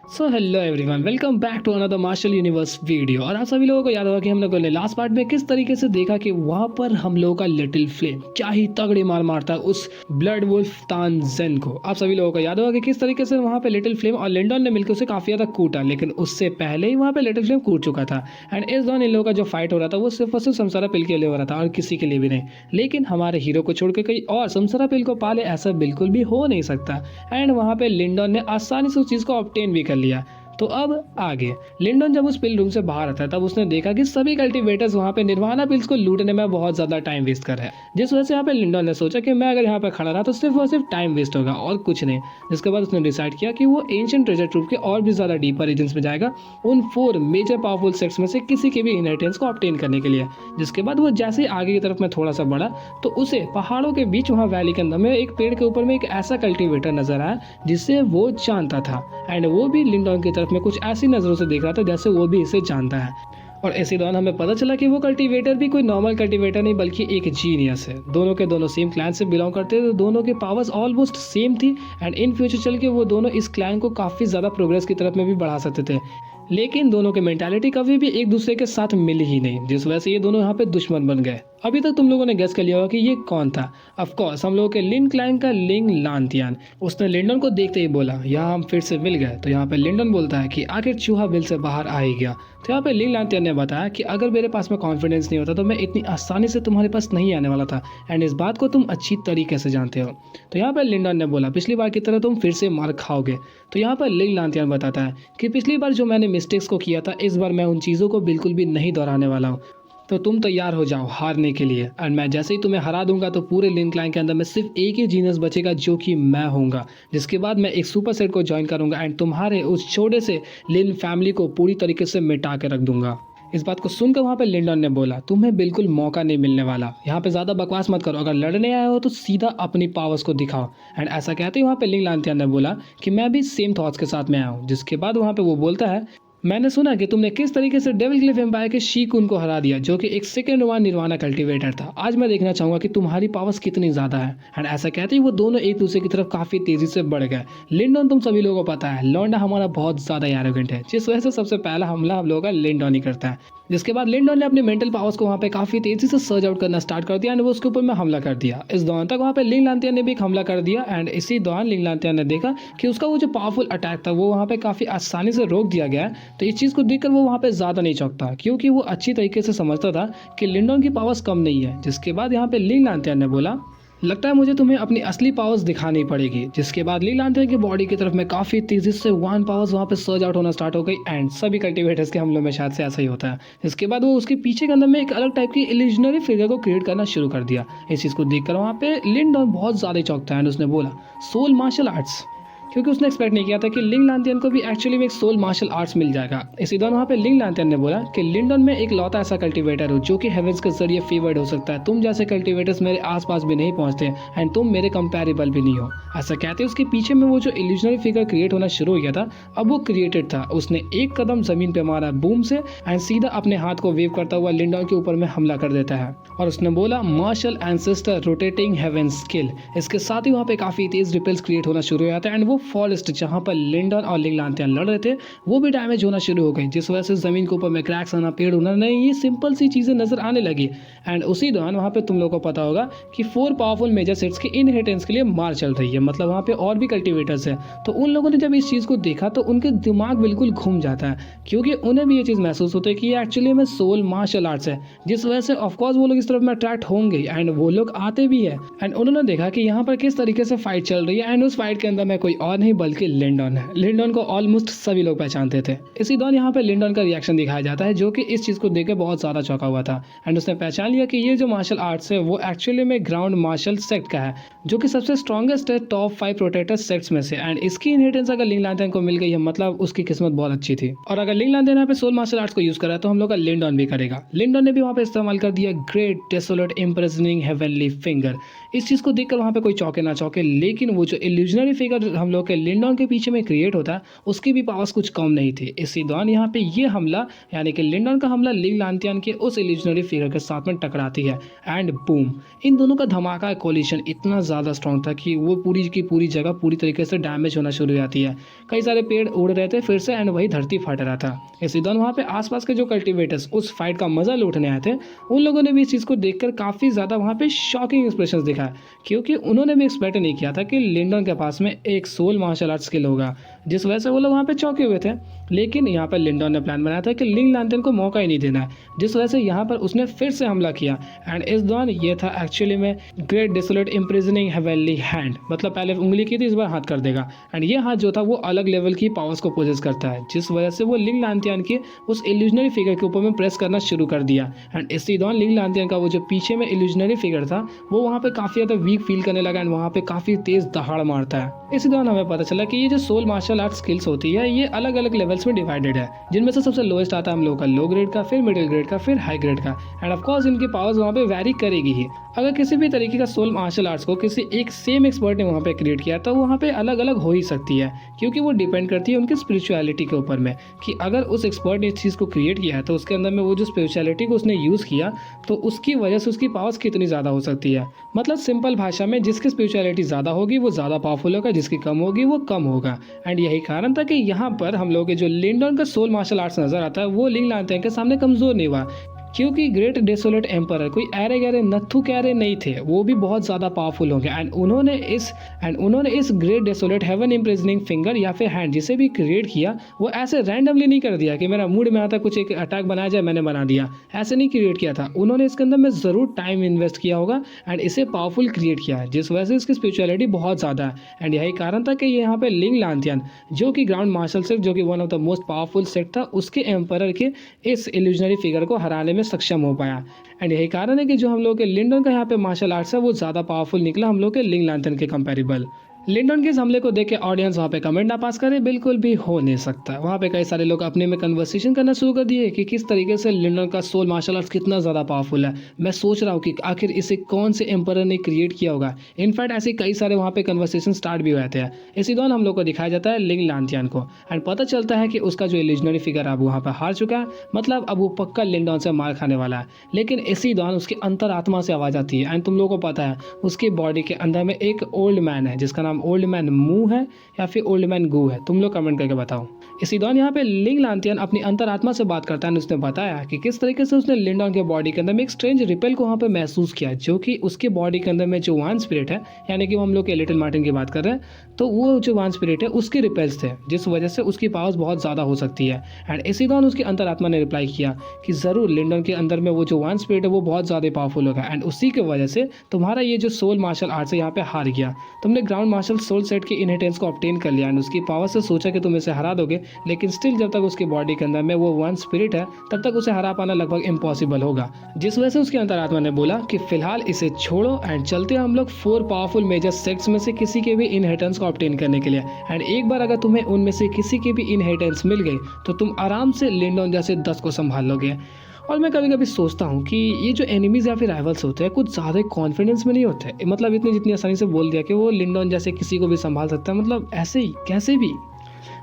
So hello everyone, welcome back to another Martial Universe video. और आप सभी लोगों को याद होगा कि हम लोगों ने लास्ट पार्ट में किस तरीके से देखा कि वहां पर हम लोगों का लिटिल फ्लेम क्या ही तगड़ी मार मारता है उस ब्लड वुल्फ तानजेन को। आप सभी लोगों को याद होगा कि किस तरीके से वहां पे लिटिल फ्लेम और लिंडन ने मिलकर उसे काफी ज्यादा कूटा, लेकिन उससे पहले ही वहां पे लिटिल फ्लेम कूट चुका था। एंड इस दौरान इन लोगों का जो फाइट हो रहा था वो सिर्फ और सिर्फ समसारा पिल के लिए हो रहा था और किसी के लिए भी नहीं। लेकिन हमारे हीरो को छोड़कर कहीं और समसारा पिल को पाले ऐसा बिल्कुल भी हो नहीं सकता। एंड वहां पे लिंडन ने आसानी से उस चीज को ऑब्टेन भी कर लिया। तो अब आगे लिंडन जब उस पिल रूम से बाहर आता है तब उसने देखा कि सभी कल्टीवेटर्स वहां पे निर्वाणा पिल्स को लूटने में बहुत ज्यादा टाइम वेस्ट कर रहे हैं। जिस वजह से यहाँ पे लिंडन ने सोचा कि मैं अगर यहाँ पे खड़ा रहा तो सिर्फ और सिर्फ टाइम वेस्ट होगा और कुछ नहीं। जिसके बाद उसने डिसाइड किया कि वो एंशिएंट ट्रेजर ट्रूप के और भी ज्यादा डीपर रीजन्स में जाएगा, उन 4 मेजर पावरफुल सेट्स में से किसी के भी इनहेरिटेंस को ऑब्टेन करने के लिए। जिसके बाद वो जैसे ही आगे की तरफ में थोड़ा सा बढ़ा तो उसे पहाड़ों के बीच वहाँ वैली के अंदर में एक पेड़ के ऊपर में एक ऐसा कल्टीवेटर नजर आया जिससे वो जानता था। एंड वो भी लिंडन की तरफ में कुछ ऐसी नजरों से देख रहा था जैसे वो भी इसे जानता है। और इसी दौरान हमें पता चला कि वो कल्टीवेटर भी कोई नॉर्मल कल्टीवेटर नहीं बल्कि एक जीनियस है। दोनों के दोनों सेम क्लैन से बिलोंग करते थे, तो दोनों के पावर्स ऑलमोस्ट सेम थी। एंड इन फ्यूचर चल के वो दोनों इस क्लैन को काफ़ी ज़्यादा प्रोग्रेस की तरफ में भी बढ़ा सकते थे। लेकिन दोनों की मेंटालिटी कभी भी एक दूसरे के साथ मिली ही नहीं, जिस वजह से ये दोनों यहाँ पे दुश्मन बन गए। अभी तक तुम लोगों ने गेस कर लिया होगा कि ये कौन था। ऑफ कोर्स हम लोगों के लिन क्लैन का लिंग लांतियान। उसने लिंडन को देखते ही बोला यहाँ हम फिर से मिल गए। तो यहाँ पे लिंडन बोलता है कि आखिर चूहा बिल से बाहर आ ही गया। तो यहाँ पे लिंग लांतियान ने बताया कि अगर मेरे पास में कॉन्फिडेंस नहीं होता तो मैं इतनी आसानी से तुम्हारे पास नहीं आने वाला था। एंड इस बात को तुम अच्छी तरीके से जानते हो। तो यहाँ पर लिंडन ने बोला पिछली बार की तरह तुम फिर से मार खाओगे। तो यहाँ पर लिंग लांतियान बताता है कि पिछली बार जो मैंने मिस्टेक्स को किया था इस बार मैं उन चीज़ों को बिल्कुल भी नहीं दोहराने वाला हूँ। तो तुम तैयार हो जाओ हारने के लिए। और मैं जैसे ही तुम्हें हरा दूंगा तो पूरे लिन क्लैन के अंदर में सिर्फ एक ही जीनस बचेगा जो कि मैं होऊंगा। जिसके बाद मैं एक सुपर सेट को ज्वाइन करूंगा एंड तुम्हारे उस छोटे से लिन फैमिली को पूरी तरीके से मिटा के रख दूंगा। इस बात को सुनकर वहाँ पे लिंडन ने बोला तुम्हें बिल्कुल मौका नहीं मिलने वाला, यहाँ पे ज़्यादा बकवास मत करो, अगर लड़ने आए हो तो सीधा अपनी पावर्स को दिखाओ। एंड ऐसा कहते ही वहाँ पे लिंग लांतियान ने बोला कि मैं भी सेम थॉट्स के साथ में आया हूँ। जिसके बाद वहाँ पे वो बोलता है मैंने सुना कि तुमने किस तरीके से डेविल क्लिफ एम्पायर के शीकुन को हरा दिया जो कि एक सेकंड वन निर्वाणा कल्टीवेटर था। आज मैं देखना चाहूंगा कि तुम्हारी पावर्स कितनी ज्यादा है। एंड ऐसा कहते ही वो दोनों एक दूसरे की तरफ काफी तेजी से बढ़ गए। लिंडन तुम सभी लोगों को पता है लौंडा हमारा बहुत ज्यादा एरोगेंट है, जिस वजह से सबसे पहला हमला हम लोगों का लिंडन ही करता है। जिसके बाद लिंडन ने अपने मेंटल पावर्स को वहाँ पे काफी तेजी से सर्ज आउट करना स्टार्ट कर दिया एंड वो उसके ऊपर में हमला कर दिया। इस दौरान तक वहाँ पे लिंग लांतियान ने भी एक हमला कर दिया। एंड इसी दौरान लिंग लांतियान ने देखा कि उसका वो जो पावरफुल अटैक था वो वहाँ पे काफी आसानी से रोक दिया गया। तो इस चीज को देखकर वो वहाँ पे ज्यादा नहीं चौंकता क्योंकि वो अच्छी तरीके से समझता था कि लिंडन की पावर्स कम नहीं है। जिसके बाद यहाँ पे लिंग लांतियान ने बोला लगता है मुझे तुम्हें अपनी असली पावर्स दिखानी पड़ेगी। जिसके बाद लिंग लांतियान की बॉडी की तरफ में काफी तेजी से वन पावर्स वहाँ पे सर्ज आउट होना स्टार्ट हो गई। एंड सभी कल्टीवेटर्स के हमलों में शायद से ऐसा ही होता है। इसके बाद वो उसके पीछे के अंदर में एक अलग टाइप की इल्यूजनरी फिगर को क्रिएट करना शुरू कर दिया। इस चीज को देखकर वहाँ पे लिंडन बहुत ज्यादा चौंकता है एंड उसने बोला सोल मार्शल आर्ट्स, क्योंकि उसने एक्सपेक्ट नहीं किया था कि लिंग लांतियन को भी एक्चुअली में एक सोल मार्शल आर्ट्स मिल जाएगा। इसी दौरान वहाँ पे लिंग लांतियन ने बोला कि लिंडन में एक लौता ऐसा कल्टीवेटर हो जो कि हेवेंस के जरिए फेवर्ड हो सकता है। तुम जैसे कल्टीवेटर्स मेरे आसपास भी नहीं पहुंचते एंड तुम मेरे कंपैरेबल भी नहीं हो। ऐसा कहते उसके पीछे में वो जो इल्यूजनरी फिगर क्रिएट होना शुरू हो गया था अब वो क्रिएटेड था। उसने एक कदम जमीन पे मारा बूम से एंड सीधा अपने हाथ को वेव करता हुआ लिंडन के ऊपर में हमला कर देता है। और उसने बोला martial ancestor rotating heaven skill. इसके साथ ही वहाँ पे काफी तेज रिपल्स क्रिएट होना शुरू हो जाता है एंड वो फॉरेस्ट जहाँ पर लिंडन और लिंग लांतियान लड़ रहे थे वो भी डैमेज होना शुरू हो गई। जिस वजह से जमीन के ऊपर में क्रैक्स आना, पेड़ होना, नहीं ये सिंपल सी चीजें नजर आने लगी। एंड उसी दौरान वहाँ पे तुम लोगों को पता होगा कि 4 पावरफुल मेजर सेट्स की इनहेरिटेंस के लिए मार चल रही है, मतलब वहाँ पे और भी कल्टीवेटर्स है। तो उन लोगों ने जब इस चीज को देखा तो उनके दिमाग बिल्कुल घूम जाता है क्योंकि उन्हें भी ये चीज महसूस होता है कि ये एक्चुअली में सोल मार्शल आर्ट्स है। जिस वजह से ऑफकोर्स वो लोग इस तरफ में अट्रैक्ट होंगे एंड वो लोग आते भी है। एंड उन्होंने देखा कि यहाँ पर किस तरीके से फाइट चल रही है एंड उस फाइट के अंदर में कोई और नहीं बल्कि लिंडन है। लिंडन को ऑलमोस्ट सभी लोग पहचानते थे। इसी दौरान यहाँ पे लिंडन का रिएक्शन दिखाया जाता है जो कि इस चीज को देखकर बहुत ज्यादा चौंका हुआ था। एंड उसने पहचान लिया कि ये जो मार्शल आर्ट्स है वो एक्चुअली में ग्राउंड मार्शल सेक्ट का है जो कि सबसे स्ट्रॉन्गेस्ट है टॉप 5 प्रोटेक्टर सेक्ट्स में से। एंड इसकी इनहेरिटेंस अगर लिंग लांतियन को मिल गई है मतलब उसकी किस्मत बहुत अच्छी थी। और अगर लिंग लांतियन यहाँ पे सोल मार्शल आर्ट्स को यूज करा तो हम लोग का लिंडन भी करेगा। लिंडन ने भी वहाँ पे इस्तेमाल कर दिया ग्रेट डेसोलेट इम्प्रेजनिंग हेवनली फिंगर। इस चीज को देखकर वहाँ पे कोई चौके ना चौके, लेकिन वो जो इल्यूजनरी फिगर हम लोग के लिंडॉन के पीछे में क्रिएट होता है उसकी भी पावर्स कुछ कम नहीं थी। इसी दौरान यहाँ पे ये हमला यानी कि लिंडॉन का हमला लिंग लांतियन के उस इल्यूजनरी फिगर के साथ में टकराती है एंड बूम, इन दोनों का धमाका कोलिशन इतना ज़्यादा स्ट्रॉन्ग था कि वो पूरी की पूरी जगह पूरी तरीके से डैमेज होना शुरू हो जाती है। कई सारे पेड़ उड़ रहे थे फिर से एंड वही धरती फट रहा था। इसी दौरान वहाँ पे आसपास के जो कल्टिवेटर्स उस फाइट का मजा लूटने आए थे उन लोगों ने भी इस चीज़ को देखकर काफ़ी ज़्यादा वहाँ पे शॉकिंग एक्सप्रेशंस दिखाए, क्योंकि उन्होंने भी एक्सपेक्ट नहीं किया था कि लिंडन के पास में एक सोल मार्शल आर्ट स्किल होगा, जिस वजह से वो लोग वहाँ पे चौंके हुए थे। लेकिन यहाँ पर लिंडन ने प्लान बनाया था कि लिंग लांथन को मौका ही नहीं देना है, जिस वजह से यहाँ पर उसने फिर से हमला किया एंड इस दौरान ये था एक्चुअली में great desolate imprisoning heavenly hand, मतलब पहले उंगली की थी इस बार हाथ कर देगा एंड ये हाथ जो था वो अलग लेवल की पावर्स को पोजेस करता है, जिस वजह से वो लिंग लांतियन के उस इल्यूजनरी फिगर के ऊपर में प्रेस करना शुरू कर दिया एंड इसी दौरान लिंग लांतियन का वो जो पीछे में इल्यूजनरी फिगर था वो वहाँ पे काफ़ी ज़्यादा वीक फील करने लगा एंड वहाँ पे काफ़ी तेज़ दहाड़ मारता है। इसी दौरान हमें पता चला कि ये जो सोल मार्शल आर्ट स्किल्स होती है ये अलग अलग लेवल्स में डिवाइडेड है, जिनमें से सबसे लोएस्ट आता है हम लोगों का लो ग्रेड का, फिर मिडिल ग्रेड का, फिर हाई ग्रेड का एंड ऑफ कोर्स इनकी पावर्स वहाँ पे वैरी करेगी ही। अगर किसी भी तरीके का सोल मार्शल आर्ट्स को किसी एक सेम एक्सपर्ट ने वहाँ पे क्रिएट किया तो वहाँ पे अलग अलग हो ही सकती है, क्योंकि वो डिपेंड करती है उनकी स्पिरिचुअलिटी के ऊपर में कि अगर उस एक्सपर्ट ने इस चीज़ को क्रिएट किया है तो उसके अंदर में वो जो स्पिरिचुअलिटी को उसने यूज़ किया तो उसकी वजह से उसकी पावर्स कितनी ज़्यादा हो सकती है। मतलब सिंपल भाषा में जिसकी स्पिरिचुअलिटी ज़्यादा होगी वो ज़्यादा पावरफुल होगा, जिसकी कम होगी वो कम होगा एंड यही कारण था कि यहाँ पर हम लोग के जो लिंडन का सोल मार्शल आर्ट्स नजर आता है वो लिंग लांतियन के सामने कमज़ोर नहीं हुआ, क्योंकि ग्रेट डेसोलेट एम्पर कोई ऐरे गहरे नत्थु कैरे नहीं थे, वो भी बहुत ज़्यादा पावरफुल होंगे एंड उन्होंने इस great desolate haven imprisoning finger या फिर हैंड जिसे भी क्रिएट किया वो ऐसे रैंडमली नहीं कर दिया कि मेरा मूड में आता कुछ एक अटैक बनाया जाए मैंने बना दिया, ऐसे नहीं क्रिएट किया था। उन्होंने इसके अंदर में ज़रूर टाइम इन्वेस्ट किया होगा एंड इसे पावरफुल क्रिएट किया है, जिस वजह से इसकी स्पिरिचुअलिटी बहुत ज़्यादा है एंड यही कारण था कि यहाँ पे लिंग लांतियन जो कि ग्राउंड मार्शल सेट जो कि one of the most powerful set था उसके एम्पर के इस इल्यूजनरी फिगर को हराने में सक्षम हो पाया एंड यही कारण है कि जो हम लोग के लिंडन का यहाँ पे मार्शल आर्ट्स है वो ज़्यादा पावरफुल निकला हम लोग के लिंग लांथन के कंपेरेबल। लिंडन के इस हमले को देख के ऑडियंस वहाँ पे कमेंट ना पास करे बिल्कुल भी हो नहीं सकता। वहाँ पे कई सारे लोग अपने में कन्वर्सेशन करना शुरू कर दिए कि किस तरीके से लिंडन का सोल मार्शल आर्ट्स कितना ज़्यादा पावरफुल है। मैं सोच रहा हूँ कि आखिर इसे कौन से एम्पर ने क्रिएट किया होगा। इनफैक्ट ऐसे कई सारे वहाँ पे कन्वर्सेशन स्टार्ट भी हुए थे। इसी दौरान हम लोग को दिखाया जाता है लिंग लांतियन को एंड पता चलता है कि उसका जो इल्यूजनरी फिगर अब वहाँ पर हार चुका है, मतलब अब वो पक्का लिंडन से मार खाने वाला है। लेकिन इसी दौरान उसकी अंतरात्मा से आवाज़ आती है एंड तुम लोगों को पता है उसकी बॉडी के अंदर में एक ओल्ड मैन है जिसका नाम ओल्ड मैन है या फिर ओल्ड मैन गू है, तुम लोग कमेंट करके बताओ। इसी दौरान यहाँ पे लिंग लांतियन अपनी अंतरात्मा से बात करता है। उसने बताया कि किस तरीके से उसने लिंडन के बॉडी के अंदर में एक स्ट्रेंज रिपेल को वहाँ पे महसूस किया, जो कि उसके बॉडी के अंदर में जो वान स्पिरिट है, यानी कि हम लोग के लिटिल मार्टिन की बात कर रहे हैं, तो वो जो वान स्पिरिट है उसके रिपेल्स थे, जिस वजह से उसकी पावर्स बहुत ज़्यादा हो सकती है। एंड इसी दौरान उसकी अंतरात्मा ने रिप्लाई किया कि ज़रूर लिंडन के अंदर में वो जो वान स्पिरिट है वो बहुत ज़्यादा पावरफुल होगा एंड उसी की वजह से तुम्हारा ये जो सोल मार्शल आर्ट्स है यहाँ पे हार गया। तुमने ग्राउंड मार्शल सोल सेट के इनहेरिटेंस को ऑब्टेन कर लिया एंड उसकी पावर से सोचा कि तुम इसे हरा दोगे, लेकिन स्टिल जब तक उसकी बॉडी के अंदर में वो वन स्पिरिट है तब तक उसे हरा पाना लगभग इम्पॉसिबल होगा। जिस वजह से उसकी अंतरात्मा ने बोला कि फिलहाल इसे छोड़ो एंड चलते हैं हम लोग 4 पावरफुल मेजर सेक्ट्स में से किसी के भी इनहेरिटेंस को ऑब्टेन करने के लिए। एंड एक बार अगर तुम्हें उनमें से किसी की भी इनहेरिटेंस मिल गई तो तुम आराम से लिंडन जैसे 10 को संभाल लोगे। और मैं कभी कभी सोचता हूँ कि ये जो एनिमीज़ या फिर राइवल्स होते हैं कुछ ज़्यादा कॉन्फिडेंस में नहीं होते, मतलब इतनी जितनी आसानी से बोल दिया कि वो लिंडन जैसे किसी को भी संभाल सकता है, मतलब ऐसे ही कैसे भी।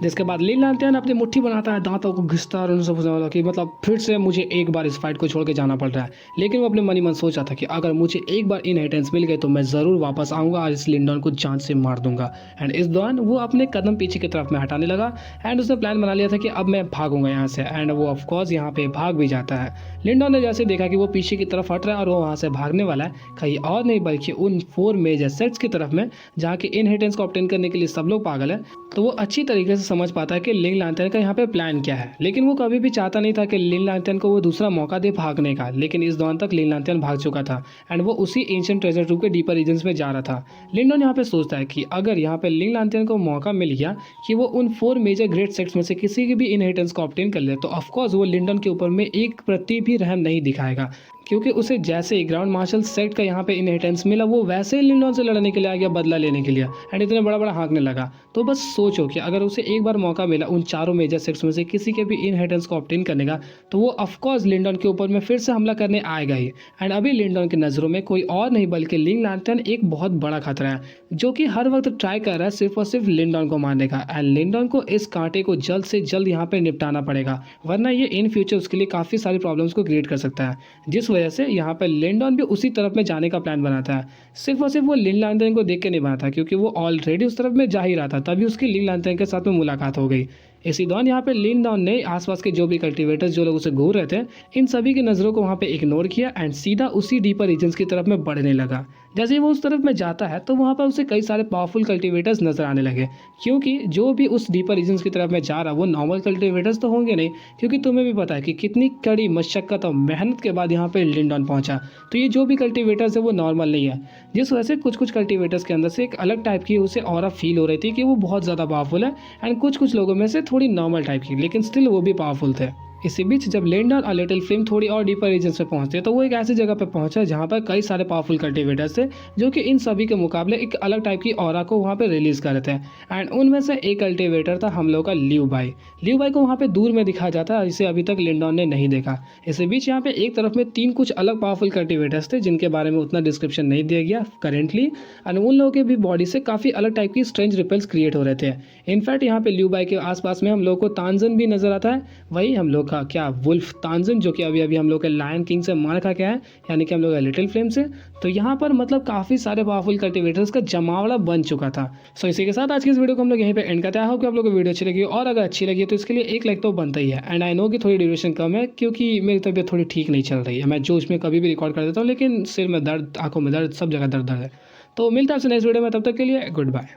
जिसके बाद लिंग लांतियन अपनी मुट्ठी बनाता है, दांतों को घिसता है और उनसे पूछने वाला कि मतलब फिर से मुझे एक बार इस फाइट को छोड़ के जाना पड़ रहा है। लेकिन वो अपने मन ही मन सोचा था कि अगर मुझे एक बार इनहेरिटेंस मिल गई तो मैं ज़रूर वापस आऊँगा और इस लिंडन को जान से मार दूंगा। एंड इस दौरान वो अपने कदम पीछे की तरफ में हटाने लगा एंड उसने प्लान बना लिया था कि अब मैं भागूंगा यहाँ से। एंड वो ऑफकोर्स यहाँ पे भाग भी जाता है। लिंडन ने जैसे देखा कि वो पीछे की तरफ हट रहा है और वो वहाँ से भागने वाला है कहीं और नहीं बल्कि उन 4 मेजर सेट्स की तरफ में जहाँ के इनहेरिटेंस को ऑब्टेन करने के लिए सब लोग पागल है। तो वो अच्छी तरीके से समझ पाता है कि लिंग लांतियन का यहाँ पे प्लान क्या है, लेकिन वो कभी भी चाहता नहीं था कि लिंग लांतियन को वो दूसरा मौका दे भागने का। लेकिन इस दौरान तक लिंग लांतियन भाग चुका था एंड वो उसी एंशिएंट ट्रेजर ट्रूप के डीपर रीजन्स में जा रहा था। लिंडन यहाँ पे सोचता है कि अगर यहाँ पे लिंग लांतियन को मौका मिल गया कि वो उन 4 मेजर ग्रेट सेक्ट्स में से किसी की भी इनहेरिटेंस को ऑब्टेन कर ले तो ऑफकोर्स वो लिंडन के ऊपर में एक प्रति भी रहम नहीं दिखाएगा, क्योंकि उसे जैसे ही ग्राउंड मार्शल सेट का यहाँ पे इनहेरिटेंस मिला वो वैसे ही लिंडॉन से लड़ने के लिए आ गया, बदला लेने के लिए, एंड इतना बड़ा बड़ा हाँकने लगा। तो बस सोचो कि अगर उसे एक बार मौका मिला उन चारों मेजर सेट्स में से किसी के भी इनहेरिटेंस को ऑब्टेन करने का, तो वो ऑफकोर्स लिंडॉन के ऊपर में फिर से हमला करने आएगा ही। एंड अभी लिंडॉन की नज़रों में कोई और नहीं बल्कि लिंग लैंटर्न एक बहुत बड़ा खतरा है, जो कि हर वक्त ट्राई कर रहा है सिर्फ और सिर्फ लिंडॉन को मारने का। एंड लिंडॉन को इस कांटे को जल्द से जल्द यहाँ पे निपटाना पड़ेगा, वरना ये इन फ्यूचर उसके लिए काफ़ी सारी प्रॉब्लम्स को क्रिएट कर सकता है। जिस वजह से यहाँ पे लिंडॉन भी उसी तरफ में जाने का प्लान बनाता है। सिर्फ और सिर्फ वो लिंग लैंटर्न को देख के नहीं बनाता, क्योंकि वो ऑलरेडी उस तरफ में जा ही रहा था, तभी उसकी लिंग लैंटर्न के साथ में मुलाकात हो गई। इसी दौरान यहाँ पे लिंडॉन ने आसपास के जो भी कल्टीवेटर्स जो लोग उसे घूर रहे थे, इन सभी की नज़रों को वहाँ पे इग्नोर किया एंड सीधा उसी डीपर रीजन्स की तरफ में बढ़ने लगा। जैसे ही वो उस तरफ में जाता है तो वहाँ पर उसे कई सारे पावरफुल कल्टीवेटर्स नजर आने लगे, क्योंकि जो भी उस डीपर रीजन्स की तरफ में जा रहा वो नॉर्मल कल्टीवेटर्स तो होंगे नहीं, क्योंकि तुम्हें भी पता है कि कितनी कड़ी मशक्कत और मेहनत के बाद यहाँ पे लिंडॉन पहुंचा। तो ये जो भी कल्टीवेटर्स है वो नॉर्मल नहीं है, जिस वजह से कुछ कुछ कल्टीवेटर्स के अंदर से एक अलग टाइप की उसे ऑरा फील हो रही थी कि वो बहुत ज़्यादा पावरफुल है, एंड कुछ कुछ लोगों में से थोड़ी नॉर्मल टाइप की, लेकिन स्टिल वो भी पावरफुल थे। इसी बीच जब लिंडॉन और लिटिल फ्लेम थोड़ी और डीपर रीजन पे पहुंचते तो वो एक ऐसी जगह पे पहुंचा जहां पर कई सारे पावरफुल कल्टीवेटर्स थे, जो कि इन सभी के मुकाबले एक अलग टाइप की ऑरा को वहां पे रिलीज कर रहे थे। एंड उनमें से एक कल्टीवेटर था हम लोग का लियू बाई। लियू बाई को वहां पे दूर में दिखाया जाता है, इसे अभी तक लिंडॉन ने नहीं देखा। इसी बीच यहाँ पे एक तरफ में 3 कुछ अलग पावरफुल कल्टीवेटर्स थे, जिनके बारे में उतना डिस्क्रिप्शन नहीं दिया गया करेंटली, एंड उन लोगों के भी बॉडी से काफी अलग टाइप की स्ट्रेंज रिपल्स क्रिएट हो रहे थे। इनफैक्ट यहाँ पे लियू बाई के आसपास में हम लोग को तानजन भी नजर आता है, वही हम लोग का क्या वुल्फ तानजन, जो कि अभी अभी हम लोग के लायन किंग से मार खा गया है, यानी कि हम लोग लिटिल फ्लेम से। तो यहाँ पर मतलब काफी सारे पावरफुल कल्टीवेटर्स का जमावड़ा बन चुका था। सो इसी के साथ आज की इस वीडियो को हम लोग यहीं पे एंड करते हैं। आई होप कि आप लोगों को वीडियो अच्छी लगी, और अगर अच्छी लगी तो इसके लिए एक लाइक तो बनता ही है। एंड आई नो कि थोड़ी ड्यूरेशन कम है, क्योंकि मेरी तबीयत थोड़ी ठीक नहीं चल रही है। मैं जोश में कभी भी रिकॉर्ड कर देता हूँ, लेकिन सिर में दर्द, आंखों में दर्द, सब जगह दर्द है। तो मिलता है आपसे नेक्स्ट वीडियो में, तब तक के लिए गुड बाय।